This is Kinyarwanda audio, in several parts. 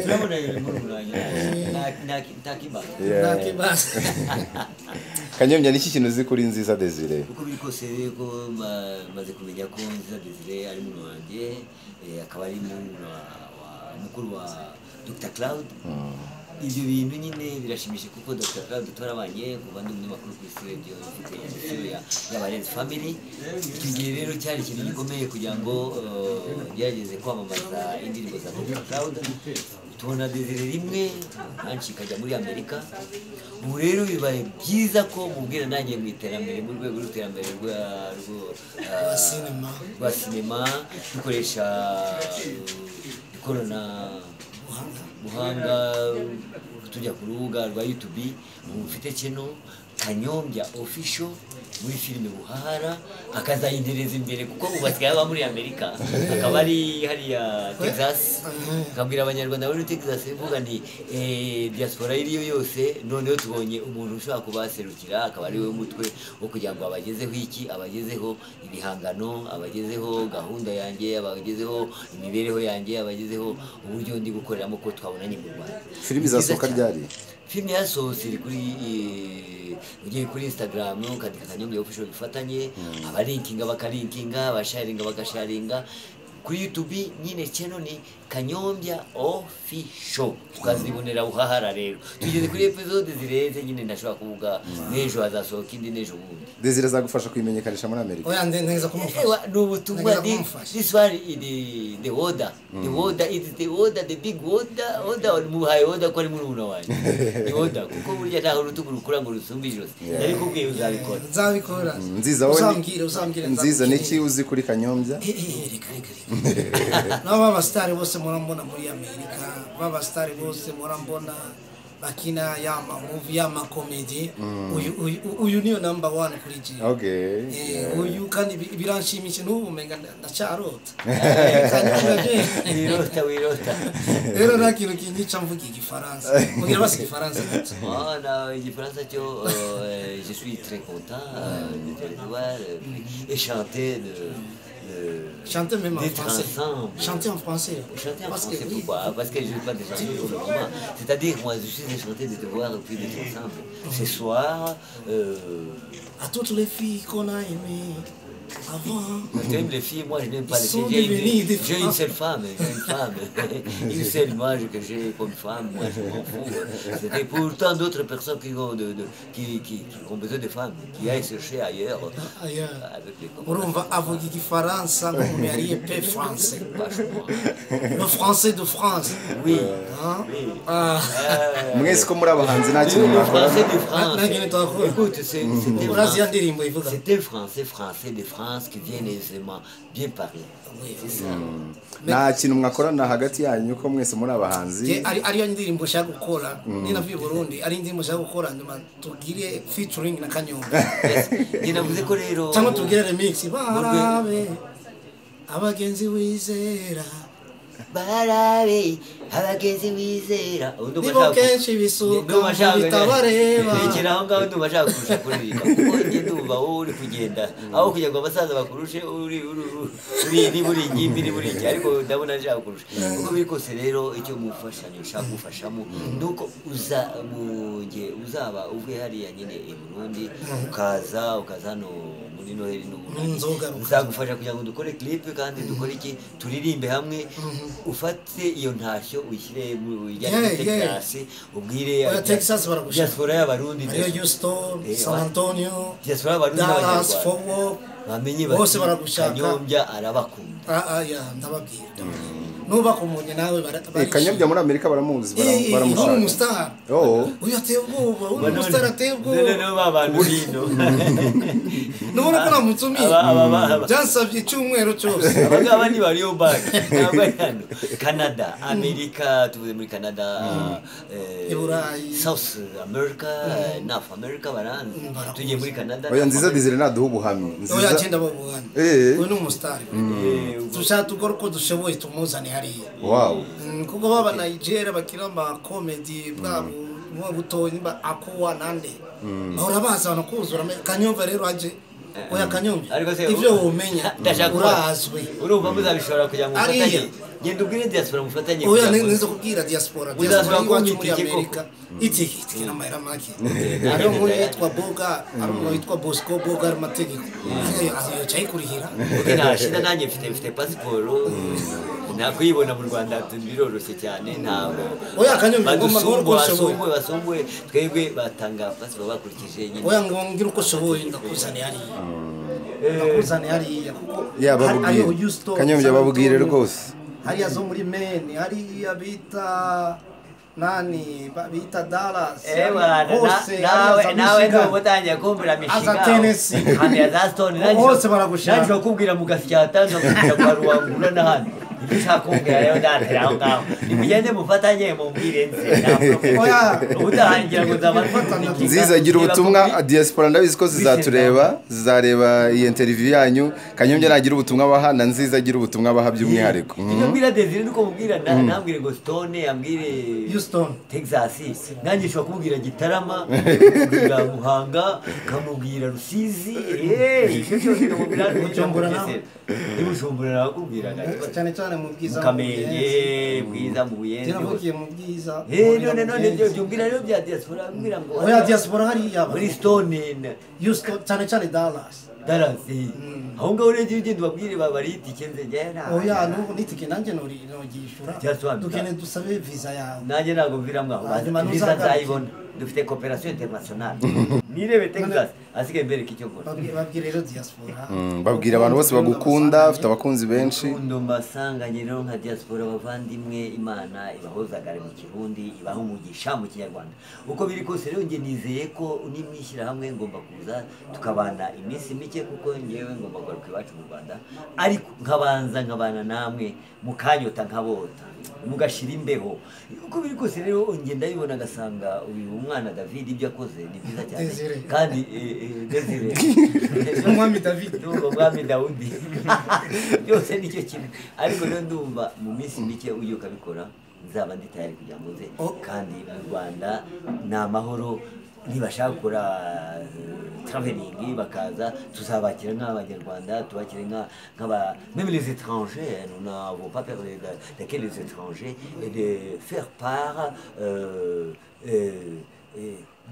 turabona muri uranya ntakibazo Kanyombya ni iki kintu uzi kuri Nziza Desire? uko biri kose ko maze kumenya ko Nziza Desire ari mu wanjye akaba ari mukuru wa Dr Cloud. Ibyo bintu nyine birashimishije kuko Dr Cloud turabanye kuva ndi umunyamakuru ku isi radio ifite emisiyo y'abarenzi family. Icyo gihe rero cyari ikintu gikomeye kugira ngo gerageze kwamamaza indirimbo za Dr Cloud. Tubona Desire rimwe nanshi kajya muri Amerika. Ubu rero bibaye byiza ko mubwira nanjye mu iterambere mu rwego rw'iterambere rwa sinema dukoresha ikorana buhanga tujya ku rubuga rwa YouTube mufite kino Kanyombya official muri filime Buhara akazayintereza imbere kuko ubasigaye aba muri Amerika akaba ari hariya Texas kabwira abanyarwanda bari Texas vuga nti diaspora iriyo yose noneho tubonye umuntu ushaka kubaserukira akaba ari we mutwe wo kugira ngo abagezeho iki abagezeho ibihangano abagezeho gahunda yanjye abagezeho imibereho yanjye abagezeho uburyo ndi gukoreramo ko twabonanye mu Rwanda. Filimi zasohoka ryari? Filime yasohotse iri kuri ugiye kuri Instagram ukandika Kanyombya official bifatanye abalinkinga bakalinkinga abasharinga bagasharinga kuri YouTube nyine channel ni Kanyombya official tukazibonera Buhara rero tugeze kuri episode zireze nyine ndashobora kuvuga nejo azasohoka indi nejo bundi. Desire zagufasha kwimenyekanisha muri Amerika? oya ndengeza kumufasha n'ubutumwa this one the order the order is the order the big order mu high order ko ari muri uno wanjye the order kuko burya ntaho rutugurukura ngo rusumbije ariko ubwiye uzabikora Nziza wowe uzambwira Nziza niki uzi kuri Kanyombya? Baba stari bose murambona muri Amerika baba stari bose murambona bakina yama movie yama comedy uyu niyo number 1 kuri G. Okay. Uyu kandi biranshimisha n'ubu menga ndacarota. Wirota. Rero nakintu kinyica mvuga igifaransa. Mugira basi igifaransa. Là, igifaransa cyo je suis très content de te voir et chanter chanter même en français. Chanter en français. Chanter en français pourquoi? Parce que je ne vais pas déjà chanter pour le moment. C'est-à-dire moi je suis enchanté de te voir et puis d'être ensemble. Ce soir à toutes les filles qu'on a aimées avant. Tu aimes les filles, moi je n'aime pas les filles. J'ai une seule femme, une seule image que j'ai comme femme, moi je m'en fous. C'était pourtant d'autres personnes qui ont besoin de femmes, qui aillent chercher ailleurs. Avec les Urumva avuga igifaransa nk'umuntu yariye pe français. Le français de France. Oui. Mwese ko muri abahanzi nta kintu mwakora. Français de France. Écoute, c'était français de France qui viennent aisément bien parler. C'est ça. Nta kintu mwakorana hagati yanyu ko mwese muri abahanzi. Ariyo ndirimbo nshaka gukora ni navuye Burundi ari indirimbo nshaka gukora nduma tugire featuring na Kanyombya. Navuze ko rero cyangwa tugire remix barabe abagenzi wizera barabe abagenzi wizera nibo kenshi bisuka bitabareba ikiraho ngaho ndumashaka kurusha kuririmba kuko ndumva wowe uri kugenda aho kugira ngo abasaza bakurushe uri buri ngimbi buri iki ariko ndabona nshaka kurusha kuko biri kose rero icyo mufashanya ushaka gufashamo nuko uzaba uvuye hariya nyine i Burundi ukaza no muri Noheli nzagufasha kugira ngo dukore clip kandi dukore iki turirimbe hamwe ufate iyo ntashyo ushyire mu Texas ubwire Texas baragusha diaspora y'abarundi Houston San Antonio diaspora y'abarundi Dallas Fort Worth bamenye bose baragushaka Kanyombya arabakunda ndababwira nuba kumunye nawe Kanyombya muri Amerika baramuzi baramushaka umustar uyu ateye ubwoba umustar ateye ubwoba no babantu bino nubona ko namutumiye byansabye icyumweru cyose abagaba ni bariyo back hano Canada Amerika tuvuze muri Canada South America North America baranze tugiye muri Canada oya Nziza Desire naduha ubuhamya oya agenda babuhana uyu ni umustar dushaka tukora uko dushoboye tumuzane hariya wow kuko baba Nigeria bakira ama comedy bwabo butoyi ba akuwa nande ahora baza banakuzura Kanyombya rero aje oya Kanyombya ivyo umenya urazwe urumva muzabishora kugira ngo ufatanye genda ubwire diaspora mufatanye oya nizo kubwira diaspora diaspora Uzashobora iwacu muri kunyita iki Amerika itiki na mahera make ari umuntu yitwa Boga ari umuntu yitwa Bosco Boga ari mategeko ayo cyayikurihira nta shida nanjye mfite pasiporo nakuyibona mu Rwanda biroroshye cyane ntabwo oya kanyumva ngomba ko ushoboye basumbuye twebwe batanga pasiporo bakurikije nyine oya ngira uko ushoboye ndakuzane hariya ndakuzane hariya kuko babubwire Kanyombya babubwire rwose hariya zo muri Maine hariya bita nani bita Dallas nawe ntabwo utangiye kumbura Michigan hano ya Zaston bose baragushaka nanjye bakubwira mu gasyata no kwa Ruangura n'ahandi ibyo ushaka kumbwira rero ndatera aho ngaho nimugende mufatanye mumbwire udahangira ngo nzabafatanya nziza gira ubutumwa diaspora ndabizi ko zizareba iyi interview yanyu Kanyombya nagira ubutumwa baha na nziza agira ubutumwa baha by'umwihariko ibyo mbwira Desire nuko mubwira nambwire ngo Stone ambwire Houston Texas nanjye nshobora kumubwira Gitarama kumubwira Muhanga kamubwira Rusizi icyo cyose kumubwira Bujumbura nawe Bujumbura nakubwira cyane mu bwiza Kamenge bwiza mu Buyenzi tinavugiye mu bwiza none byo mbwira rero bya diaspora mbwira ngo oya diaspora hariya muri Stone Houston cyane Dallas aho ngaho rero ugenda ubabwire babarita ikenze njyana oya n'ubu nitike nanjye nogishura dukene dusabe visa yawe nanjye ntabwo mviramwo aho visa nzayibona dufite coopération internationale nirebe Texas asigaye mbere k'icyo nkora babwire rero diaspora babwira abantu bose bagukunda ufite abakunzi benshi urukundo mbasanganye rero nka diaspora bavandimwe Imana ibahozagare mu Kirundi ibaho umugisha mu Kinyarwanda uko biri kose rero nge nizeye ko nimwishyira hamwe ngomba kuza tukabana iminsi mike kuko ngewe ngomba kugaruka iwacu mu Rwanda ariko nkabana namwe mukanyota nkabota mugashira imbeho uko biri kose rero nge ndabibona gasanga uyu mwana David ibyo akoze ni byiza cyane kandi Desire umwami David umwami Daudi byose nicyo kimwe ariko rero ndumva mu minsi mike uyu ukabikora nzaba ndi tayari kugira ngo nze kandi mu Rwanda ni amahoro nibashaka gukora traveling bakaza tuzabakira nk'abanyarwanda tubakire nk'aba même les étrangers nous n'avons pas peur de les étrangers et de faire part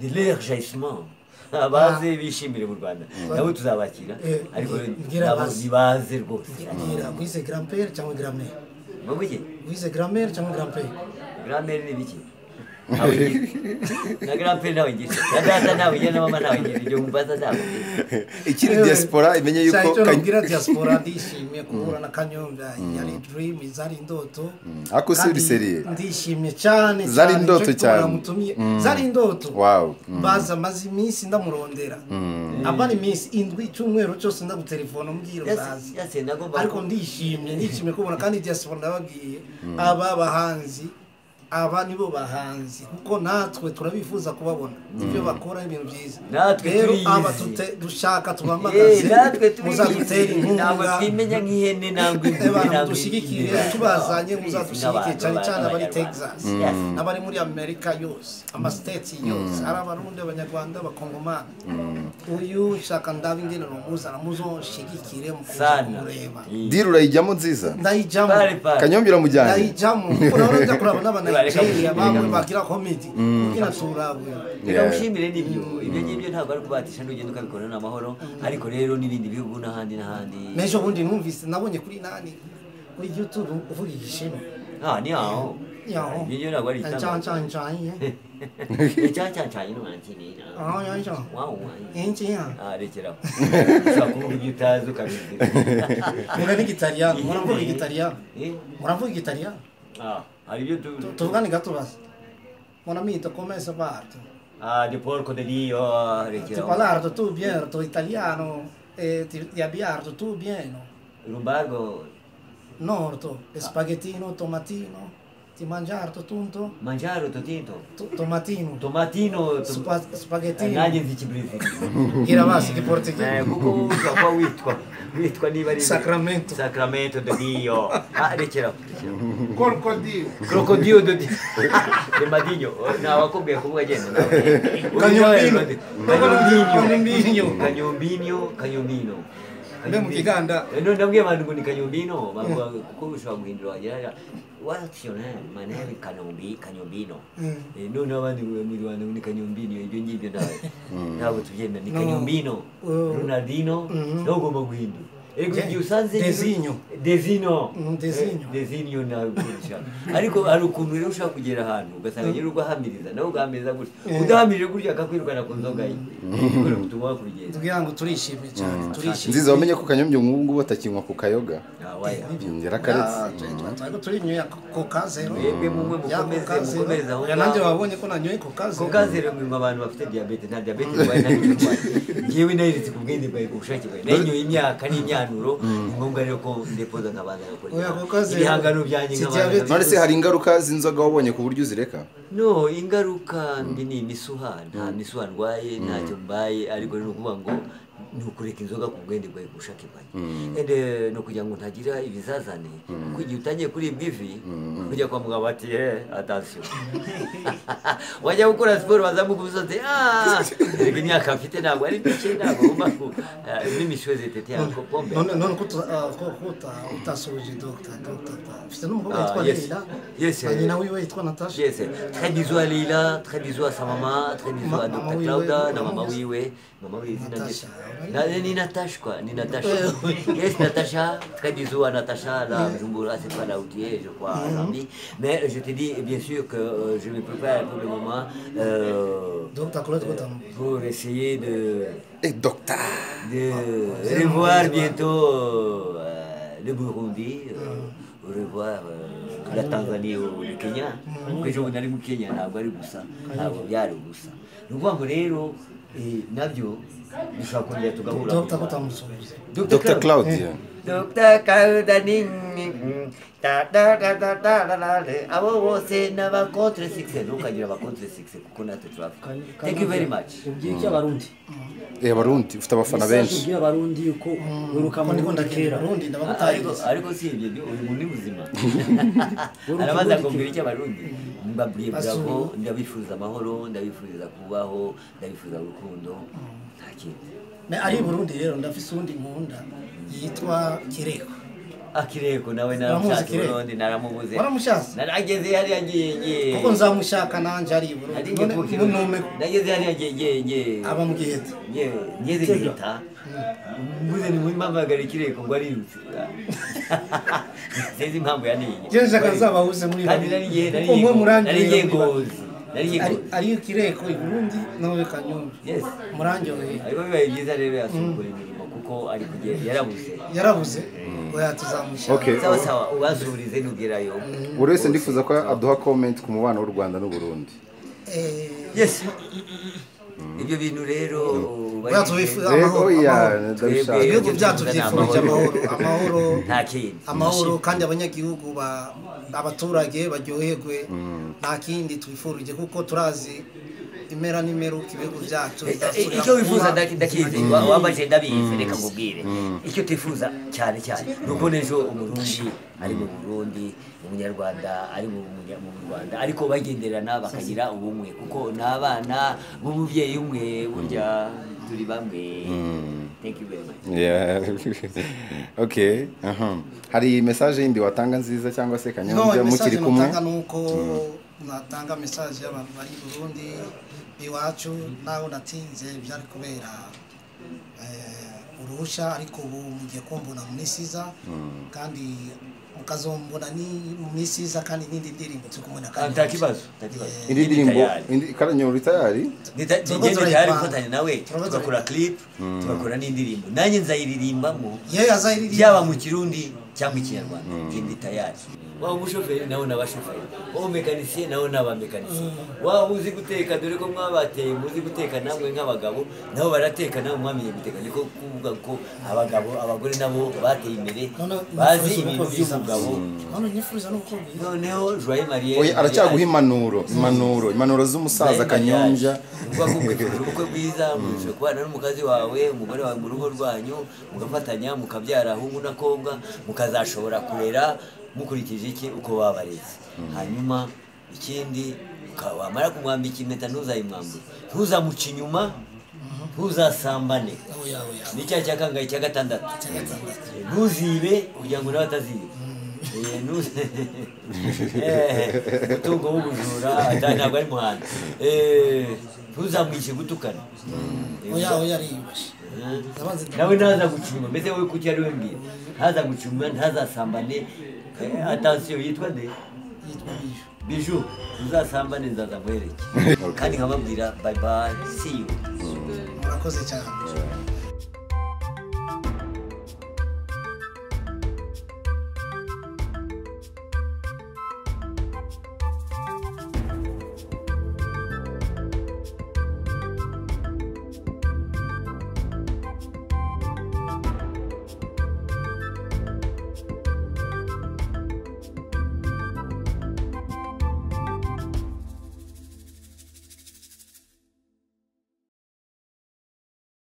de leur jaillissement abaze bishimire mu Rwanda nabo tuzabakira ariko nibaze rwose wize grand-père cyangwa grand-mère mubuye wize grand-mère cyangwa grand-père grand-mère ni biki na grand-père nawe ngiye na data nawe ngiye na mama nawe ngiye ibyo mbaza nabo ikiri diaspora imenye yuko kangira diaspora ndishimye kuhura na Kanyombya yari dream zari indoto ako serie ndishimye cyane zari indoto cyane zari indoto wow baza mazi iminsi ndamurondera abari iminsi indwi cyumweru cyose ndagutelefona mbwira uzazi ariko ndishimye kubona kandi diaspora ndababwiye aba bahanzi aba nibo bahanzi kuko natwe turabifuza kubabona ibyo bakora ibintu byiza rero aba dushaka tubamagaze muzadutera inkunga twimenya nk'ihene nangwe dushigikire tubazanye muzadushigikire cyane abari Texas n'abari muri Amerika yose amastate yose ari abarundi abanyarwanda abakongomani uyu shaka ndabi ngene no muzana muzoshigikire mukureba diru urayijyamo nziza ndayijyamo Kanyombya uramujyana ndayijyamo urabona kuraba n'abana Nigeria bamwe bagira comedy kugira turawe biramushimire n'ibyo ibyo ngibyo ntabwo ari kubatisha n'ugenda ukabikora n'amahoro ariko rero n'ibindi bihugu n'ahandi n'ejo bundi numvise nabonye kuri YouTube uvuga igishimo ni aho ibyo ntabwo ari itanga cyane n'umwantini rekeraho ushobora kuvuga ibyo utazi ukabizira muvuga igitaliyano muravuga igitaliyano tuvugane gato basi mon amico come sei fatto di porco di Dio ti parlato tu bien tu italiano e ti abbiarto tu bien Lumbargo norto spaghettino tomatino ti mangiarto tunto mangiare tinto tomatino spaghettino nanjye nzi Brezil gira basi che portoghese kuko kwa witwa niba ari Sacramento de Dio rekeraho crocodilo de Madinho nawe akubwiye kuvuga agenda nawe Canyombino mbe mu kiganda no ndabwiye abantu ngo ni Kanyombino bavuga kuko ushobora guhindura wagira what's your name my name is Kanyombino none abandi mu Rwanda ni Kanyombino ibyo ngibyo ntabwo tubyemera ni Kanyombino Ronaldinho no ugomba guhindura ego usanze Dezinho na gutya ariko hari ukuntu rero ushaka kugera ahantu ugasanga nyine ugahamiriza nawe ugahamiriza gutya udahamirije gutya akakwirukana ku nzoga ye kubera gutuma kurugenda tugira ngo turishimye cyane turishimye nziza wamenye ko Kanyombya ngubu batakinywa ku kayoga yarakaretse ariko turinyoye Coca Zero yebwe mumwe mukomeza aho nanjye wabonye ko nanyoye Coca Zero mu abantu bafite diabete nta diabete baye nta ngiye nayiritse ku bwende bwawe kubushake bwawe nanyoye imyaka n'imyanuro ngombwa rero ko ndepoza nk'abana bakora ibihangano byanjye nk'abana none se hari ingaruka z'inzoga wabonye ku buryo uzireka no ingaruka mbi ni imisuha nta misuha ndwaye ntacyo mbaye ariko ni ukuvuga ngo ni ukureka inzoga ku bwende bwawe gushaka imbaye no kugira ngo ntagira ibizazane kuko igihe utangiye kuribwa ivi kujya kwa mugabo ati attention wajya gukora siporo bazamuka umusozi reka imyaka mfite ntabwo ari mike ntabwo ugomba n'imishozi tete yako pombe none ko utasoje doctor ufite n'umukobwa witwa Leila nyina wiwe yitwa Natasha très bisous à Leila très bisous à sa maman très bisous à Dr Claudia na mama wiwe ni Natasha quoi ni Natasha yes Natasha très bisous à Natasha la Bujumbura c'est pas là où tu es je crois Zambie mais je te dis bien sûr que je me prépare pour le moment pour essayer de revoir bientôt le Burundi revoir la Tanzanie ou le Kenya kuko ejo bundi ari mu Kenya ntabwo ari gusa ntabwo byari gusa ni ukuvuga ngo rero nabyo dushobora kongera tugahura Dr Claudia Dr Claudia abo bose n'aba contre succès ntukagira aba contre succès kuko natwe turafite thank you very much ubwiye iki abarundi abarundi ufite abafana benshi ubwiye abarundi yuko wiruka mu Rwanda kera ariko si ibyo uyu muntu ni muzima arabaza ngo mbere icyo abarundi mbabwiye bravo ndabifuza amahoro ndabifuriza kubaho ndabifuza urukundo nta kindi ari Burundi rero ndafise undi nkunda yitwa Kireko Kireko nawe naramushaka Burundi naramubuze narageze hariya ngiye kuko nzamushaka nanje ari Burundi none nageze hariya ngiye aba mu Giheta ngeze Giheta mbuze ni muri mamagara Kireko ngo arirutse sezi impamvu yaniye jeje akazabahuze muri kandi nari ngozi ari Kireko i Burundi nawe Kanyombya murangiye ariko bibaye byiza rero yasukura imirimo kuko ari kugenda yarabuze oya tuzamushaka sawa ubazurize nugerayo buri wese ndifuza ko aduha comment ku mubano w'u Rwanda n'u Burundi yes ibyo bintu rero ibihugu byacu byifurije amahoro nta kindi amahoro kandi abanyagihugu abaturage baryoherwe nta kindi twifurije kuko turazi imera n'imeruka ibihugu byacu icyo wifuza ndakizi wambaje ndabizi reka ngubwire icyo tifuza cyane nuko nejo umurundi ari mu Burundi umunyarwanda ari mu Rwanda ariko bagenderana bakagira ubumwe kuko n'abana b'umubyeyi umwe burya turi bamwe thank you very much okay hari message yindi watanga nziza cyangwa se Kanyombya mukiri kumwe nuko natanga message y'abantu bari i Burundi iwacu naho natinze byari kubera uruhusha ariko ubu mugiye kumbona mu Nisiza kandi mukazombona ni mu Nisiza kandi n'indi ndirimbo tukumwe na kandi ntakibazo indi ndirimbo Kanyombya tayari tugende tayari gufatanya nawe tugakora clip tugakora n'indirimbo nanjye nzayiririmbamo yaba mu Kirundi cyangwa Ikinyarwanda indi tayari waba umushoferi nawe n'abashoferi waba umekanisye nawe n'abamekanisiye waba uzi guteka dore ko mwabateye muzi guteka namwe nk'abagabo nabo barateka nawe mwamenye guteka niko kuvuga ko abagore nabo bateye imbere bazi ibintu by'umugabo noneho Joye Marie aracyaguha impanuro z'umusaza Kanyombya ubukwe bwiza mwisho kubana n'umukazi wawe umugore wawe mu rugo rwanyu mugafatanya mukabyara ahungu na kobwa mukazashobora kurera mukurikije iki uko babareze hanyuma ikindi wamara kumwambika impeta ntuzayimwambure ntuzamuca inyuma ntuzasambane n'icyaha cya kangahe cya gatandatu ntuzibe kugira ngo nawe ataziba umutungo w'ubujura ntabwo ari muhanda ntuzamwishe gutukana nawe ntaza gucuma mbese wowe kuki ari we mbwira ntaza gucuma ntazasambane atansiyo yitwa nde biju uzasambane nzaza muhereke kandi nkababwira bye bye see you murakoze cyane